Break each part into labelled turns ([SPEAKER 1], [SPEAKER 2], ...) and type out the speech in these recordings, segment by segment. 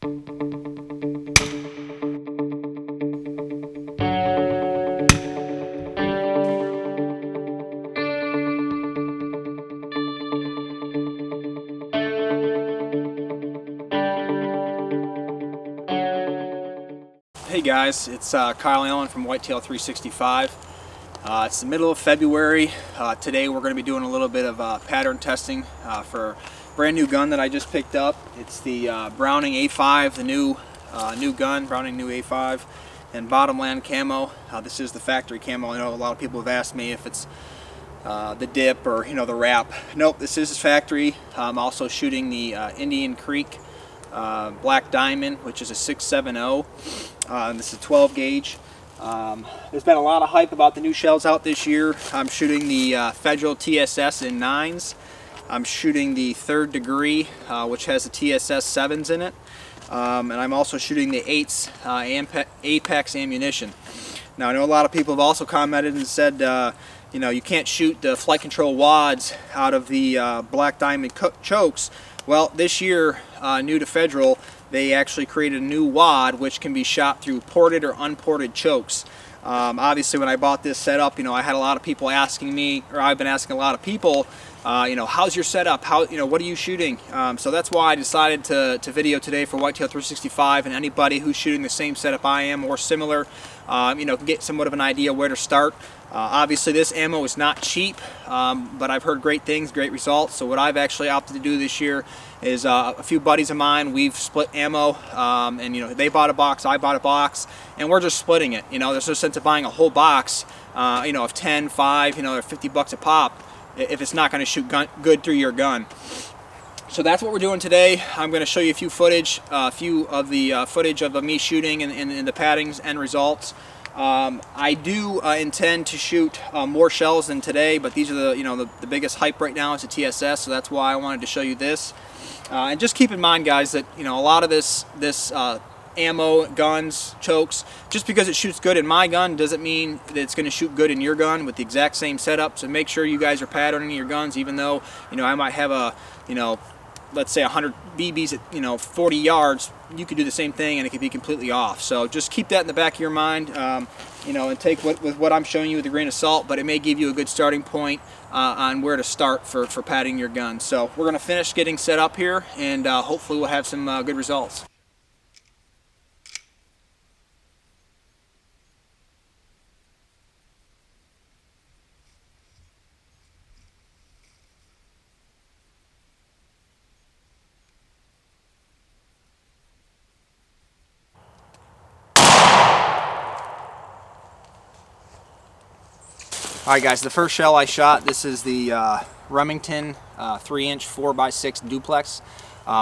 [SPEAKER 1] Hey guys, it's Kyle Allen from Whitetail 365. It's the middle of February. Today we're going to be doing a little bit of pattern testing for a brand new gun that I just picked up. It's the Browning A5, the new gun, Browning new A5, and Bottomland camo. This is the factory camo. I know a lot of people have asked me if it's the dip or the wrap. Nope, this is factory. I'm also shooting the Indian Creek Black Diamond, which is a 6.70. This is 12 gauge. There's been a lot of hype about the new shells out this year. I'm shooting the Federal TSS in 9s. I'm shooting the 3rd Degree, which has the TSS 7s in it. And I'm also shooting the 8s Apex ammunition. Now I know a lot of people have also commented and said you can't shoot the flight control wads out of the Black Diamond chokes. Well, this year, new to Federal, they actually created a new wad which can be shot through ported or unported chokes. Obviously, when I bought this setup, I had a lot of people asking me, or I've been asking a lot of people, how's your setup? What are you shooting? So that's why I decided to video today for Whitetail 365, and anybody who's shooting the same setup I am or similar, can get somewhat of an idea where to start. Obviously this ammo is not cheap, but I've heard great things, great results. So what I've actually opted to do this year is a few buddies of mine, we've split ammo, and they bought a box, I bought a box, and we're just splitting it. There's no sense of buying a whole box, of 10, 5, or 50 bucks a pop if it's not going to shoot good through your gun. So that's what we're doing today. I'm going to show you a few of the footage of me shooting and the paddings and results. I do intend to shoot more shells than today, but these are the biggest hype right now is the TSS, so that's why I wanted to show you this. And just keep in mind, guys, that a lot of this ammo, guns, chokes, just because it shoots good in my gun doesn't mean that it's going to shoot good in your gun with the exact same setup. So make sure you guys are patterning your guns, even though I might have a let's say 100 BBs at 40 yards, you could do the same thing and it could be completely off. So just keep that in the back of your mind, and take what I'm showing you with a grain of salt, but it may give you a good starting point on where to start for padding your gun. So we're going to finish getting set up here, and hopefully we'll have some good results. Alright guys, the first shell I shot, this is the Remington 3-inch 4x6 duplex.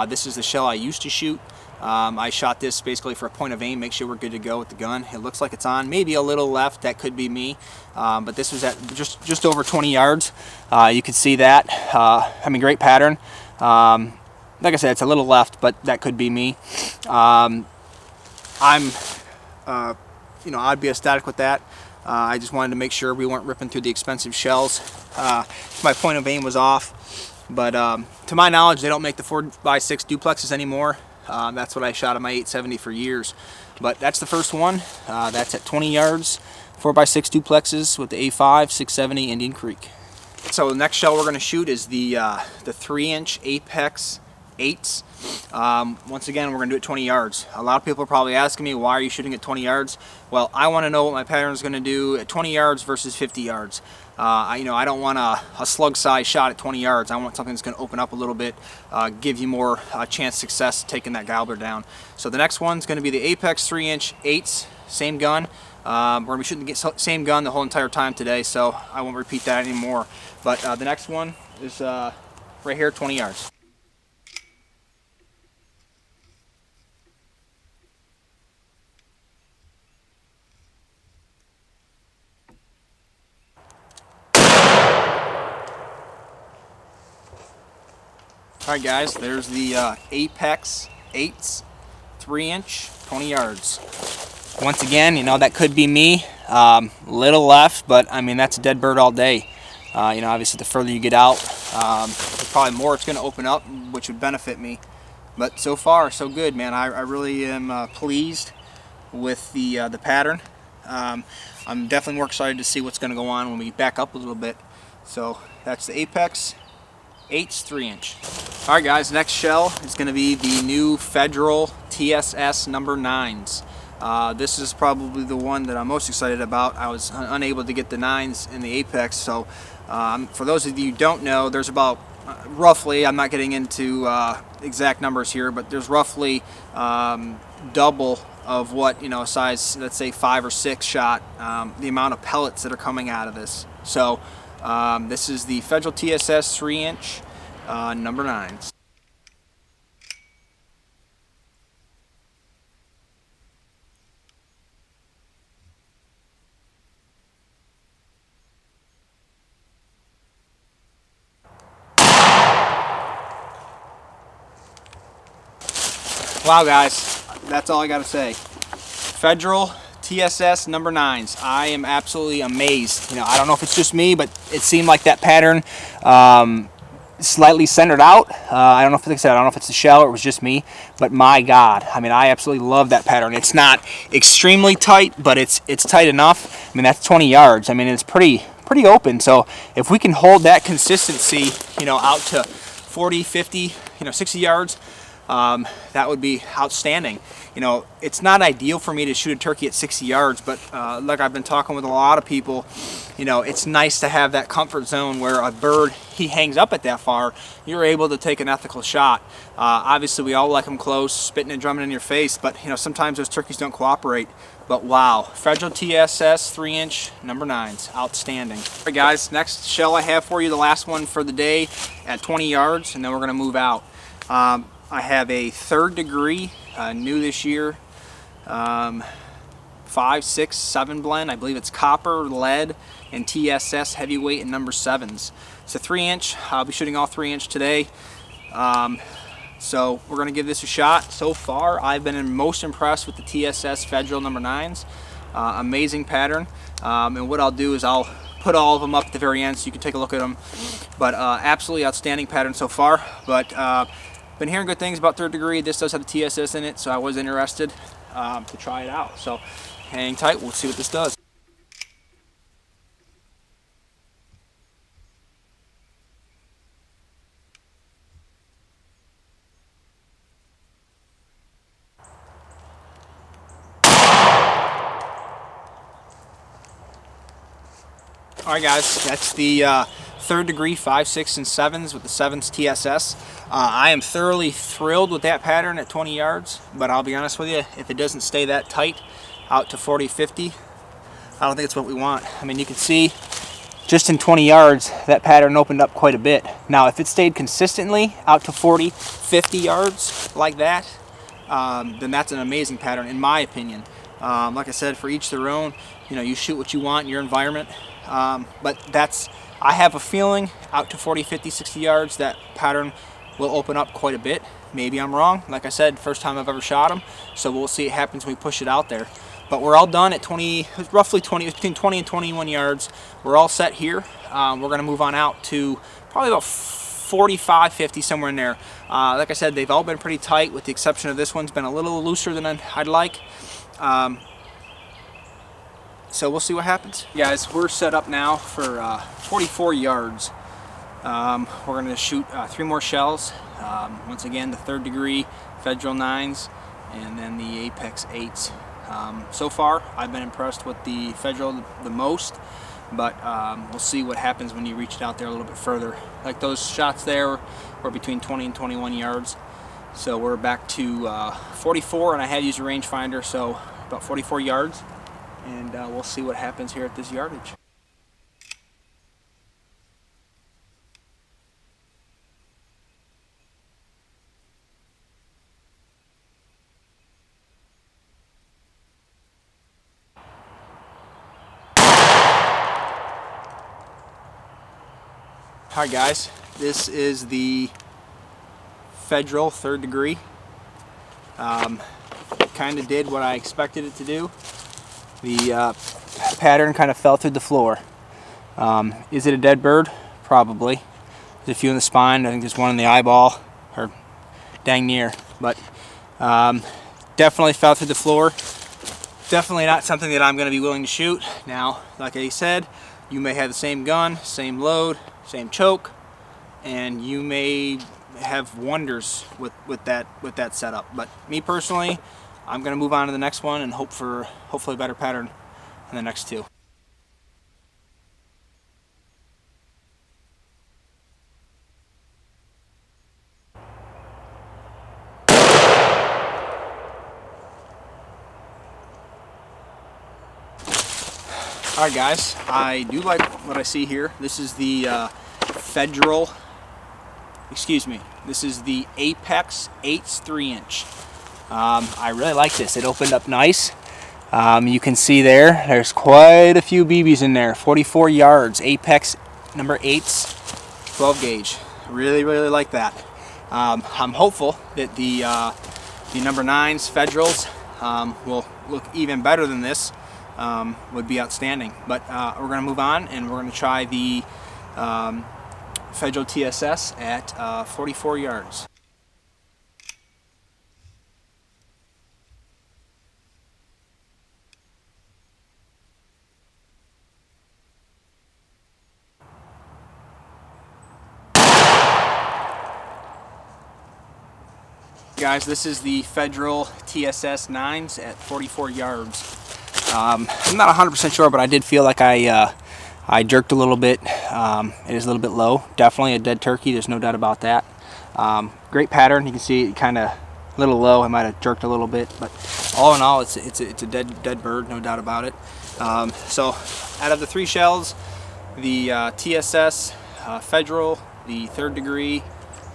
[SPEAKER 1] This is the shell I used to shoot. I shot this basically for a point of aim, make sure we're good to go with the gun. It looks like it's on, maybe a little left, that could be me. But this was at just over 20 yards. You can see that. Great pattern. Like I said, it's a little left, but that could be me. I'd be ecstatic with that. I just wanted to make sure we weren't ripping through the expensive shells. My point of aim was off, but to my knowledge, they don't make the 4x6 duplexes anymore. That's what I shot at my 870 for years. But that's the first one. That's at 20 yards, 4x6 duplexes with the A5 670 Indian Creek. So the next shell we're going to shoot is the 3-inch Apex 8s. Once again, we're going to do it 20 yards. A lot of people are probably asking me, why are you shooting at 20 yards? Well, I want to know what my pattern is going to do at 20 yards versus 50 yards. I don't want a slug size shot at 20 yards. I want something that's going to open up a little bit, give you more chance of success taking that gobbler down. So the next one's going to be the Apex 3-inch 8s, same gun. We're going to be shooting the same gun the whole entire time today, so I won't repeat that anymore. But the next one is right here, 20 yards. Alright guys, there's the Apex 8s, 3-inch, 20 yards. Once again, that could be me. Little left, but that's a dead bird all day. Obviously the further you get out, there's probably more it's going to open up, which would benefit me. But so far, so good, man. I really am pleased with the pattern. I'm definitely more excited to see what's going to go on when we back up a little bit. So that's the Apex 8's 3-inch. All right, guys. Next shell is going to be the new Federal TSS number 9s. This is probably the one that I'm most excited about. I was unable to get the 9s in the Apex, so for those of you who don't know, there's about roughly, I'm not getting into exact numbers here, but there's roughly double of what, a size, let's say 5 or 6 shot, the amount of pellets that are coming out of this. So this is the Federal TSS 3-inch number 9s. Wow, guys, that's all I gotta say. Federal TSS number 9s. I am absolutely amazed. I don't know if it's just me, but it seemed like that pattern slightly centered out. I don't know if, like I said, I don't know if it's the shell or it was just me, but my God, I mean, I absolutely love that pattern. It's not extremely tight, but it's tight enough. I mean, that's 20 yards. I mean, it's pretty open. So if we can hold that consistency, out to 40, 50, 60 yards, that would be outstanding. It's not ideal for me to shoot a turkey at 60 yards, but like I've been talking with a lot of people, it's nice to have that comfort zone where a bird, he hangs up at that far, you're able to take an ethical shot. Obviously, we all like them close, spitting and drumming in your face, but sometimes those turkeys don't cooperate. But wow, Federal TSS 3-inch number 9s, outstanding. All right, guys, next shell I have for you, the last one for the day at 20 yards, and then we're gonna move out. I have a 3rd degree, new this year, 5, 6, 7 blend. I believe it's copper, lead, and TSS heavyweight and number 7s. It's a 3-inch. I'll be shooting all 3-inch today. So we're going to give this a shot. So far, I've been most impressed with the TSS Federal number 9s. Amazing pattern. And what I'll do is I'll put all of them up at the very end so you can take a look at them. But absolutely outstanding pattern so far. But been hearing good things about 3rd degree. This does have the TSS in it, so I was interested to try it out. So hang tight, we'll see what this does. Alright, guys, that's the 3rd degree 5, 6, and 7s with the 7s TSS. I am thoroughly thrilled with that pattern at 20 yards, but I'll be honest with you, if it doesn't stay that tight out to 40, 50, I don't think it's what we want. I mean, you can see just in 20 yards, that pattern opened up quite a bit. Now, if it stayed consistently out to 40, 50 yards like that, then that's an amazing pattern, in my opinion. Like I said, for each their own. You shoot what you want in your environment. But I have a feeling out to 40, 50, 60 yards, that pattern will open up quite a bit. Maybe I'm wrong. Like I said, first time I've ever shot them, so we'll see what happens when we push it out there. But we're all done at roughly between 20 and 21 yards. We're all set here. We're going to move on out to probably about 45, 50, somewhere in there. Like I said, they've all been pretty tight, with the exception of this one's been a little looser than I'd like. So we'll see what happens. Guys, we're set up now for 44 yards. We're going to shoot 3 more shells. Once again, the 3rd degree Federal 9s, and then the Apex 8s. So far, I've been impressed with the Federal the most, but we'll see what happens when you reach it out there a little bit further. Like those shots there were between 20 and 21 yards. So we're back to 44, and I had used a rangefinder, so about 44 yards. And we'll see what happens here at this yardage. Alright, guys, this is the Federal 3rd degree. Kind of did what I expected it to do. The pattern kind of fell through the floor. Is it a dead bird? Probably. There's a few in the spine. I think there's one in the eyeball, or dang near. Definitely fell through the floor. Definitely not something that I'm going to be willing to shoot. Now, like I said, you may have the same gun, same load, same choke, and you may have wonders with that setup. But me personally, I'm going to move on to the next one and hope for hopefully a better pattern in the next two. Alright guys, I do like what I see here. This is the this is the Apex 8's 3-inch. I really like this. It opened up nice. You can see there's quite a few BBs in there. 44 yards, Apex number 8's 12 gauge. Really like that. I'm hopeful that the number 9's Federals will look even better than this. Would be outstanding. But we're going to move on and we're going to try the Federal TSS at 44 yards. Guys, this is the Federal TSS 9s at 44 yards. I'm not 100% sure, but I did feel like I jerked a little bit. It is a little bit low. Definitely a dead turkey. There's no doubt about that. Great pattern. You can see it kind of a little low. I might have jerked a little bit, but all in all, it's a dead bird, no doubt about it. So, out of the 3 shells, the TSS, Federal, the 3rd degree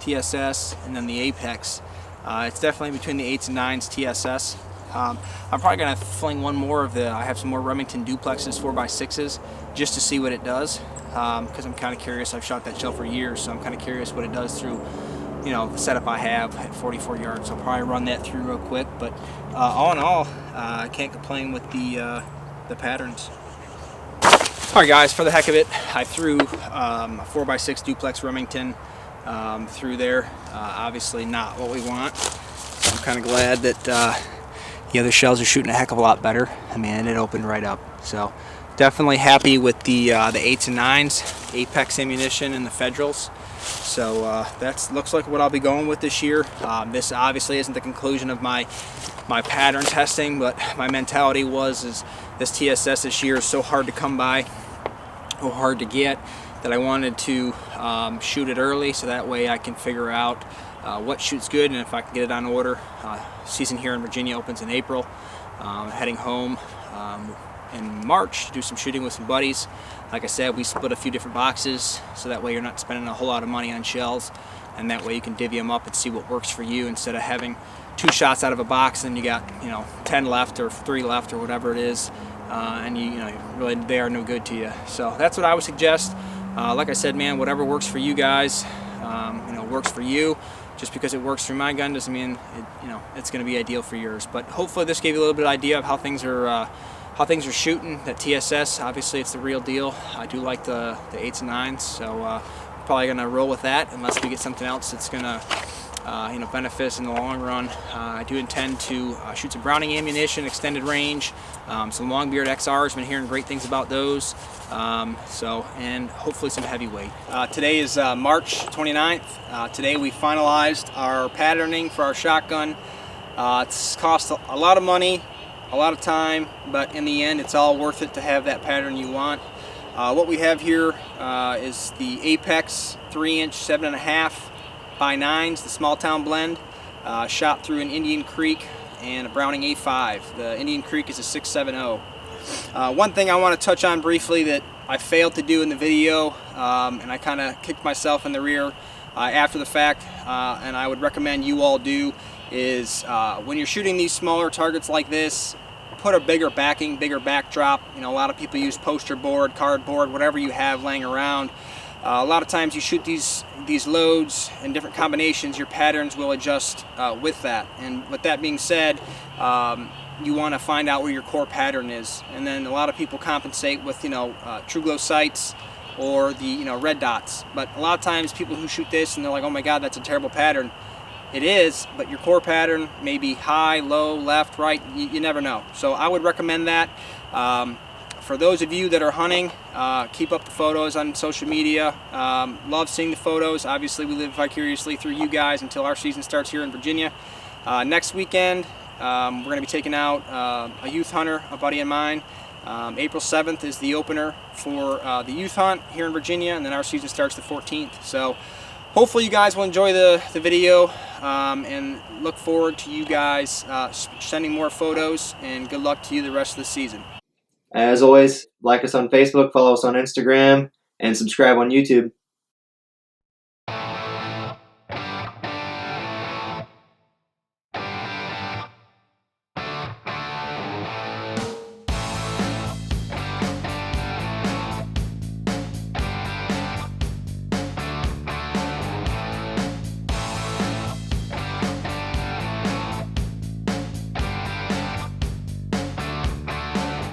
[SPEAKER 1] TSS, and then the Apex. It's definitely between the 8s and 9s TSS. I'm probably going to fling one more of I have some more Remington duplexes 4x6s just to see what it does, because I'm kind of curious. I've shot that shell for years, so I'm kind of curious what it does through, the setup I have at 44 yards. I'll probably run that through real quick, but all in all, I can't complain with the patterns. Alright guys, for the heck of it, I threw a 4x6 duplex Remington through there. Obviously not what we want. So I'm kind of glad that the other shells are shooting a heck of a lot better. I mean, it opened right up. So definitely happy with the 8s and 9s, Apex ammunition, and the Federals. So that looks like what I'll be going with this year. This obviously isn't the conclusion of my pattern testing, but my mentality is this TSS this year is so hard to come by, so hard to get, that I wanted to shoot it early so that way I can figure out what shoots good and if I can get it on order. Season here in Virginia opens in April. Heading home in March to do some shooting with some buddies. Like I said, we split a few different boxes so that way you're not spending a whole lot of money on shells, and that way you can divvy them up and see what works for you instead of having 2 shots out of a box and you got 10 left or 3 left or whatever it is, and really they are no good to you. So that's what I would suggest. Like I said, man, whatever works for you guys, works for you. Just because it works for my gun doesn't mean it's going to be ideal for yours. But hopefully this gave you a little bit of idea of how things are shooting. That TSS, obviously, it's the real deal. I do like the 8s and 9s, so probably going to roll with that unless we get something else that's going to benefit us in the long run. I do intend to shoot some Browning ammunition, extended range, some Longbeard XRs. Been hearing great things about those. And hopefully some heavyweight. Today is March 29th. Today we finalized our patterning for our shotgun. It's cost a lot of money, a lot of time, but in the end it's all worth it to have that pattern you want. What we have here is the Apex 3-inch 7.5 by 9s, the small town blend, shot through an Indian Creek and a Browning A5. The Indian Creek is a 6.70. One thing I want to touch on briefly that I failed to do in the video, and I kind of kicked myself in the rear after the fact, and I would recommend you all do, is when you're shooting these smaller targets like this, put a bigger backing, bigger backdrop. A lot of people use poster board, cardboard, whatever you have laying around. A lot of times you shoot these loads in different combinations, your patterns will adjust with that. And with that being said, you want to find out where your core pattern is. And then a lot of people compensate with True Glow sights or the red dots. But a lot of times people who shoot this and they're like, oh my god, that's a terrible pattern. it is, but your core pattern may be high, low, left, right. You never know. So I would recommend that. For those of you that are hunting, keep up the photos on social media. Love seeing the photos. Obviously, we live vicariously through you guys until our season starts here in Virginia. Next weekend, we're going to be taking out a youth hunter, a buddy of mine. April 7th is the opener for the youth hunt here in Virginia, and then our season starts the 14th. So hopefully you guys will enjoy the video, and look forward to you guys sending more photos, and good luck to you the rest of the season.
[SPEAKER 2] As always, like us on Facebook, follow us on Instagram, and subscribe on YouTube.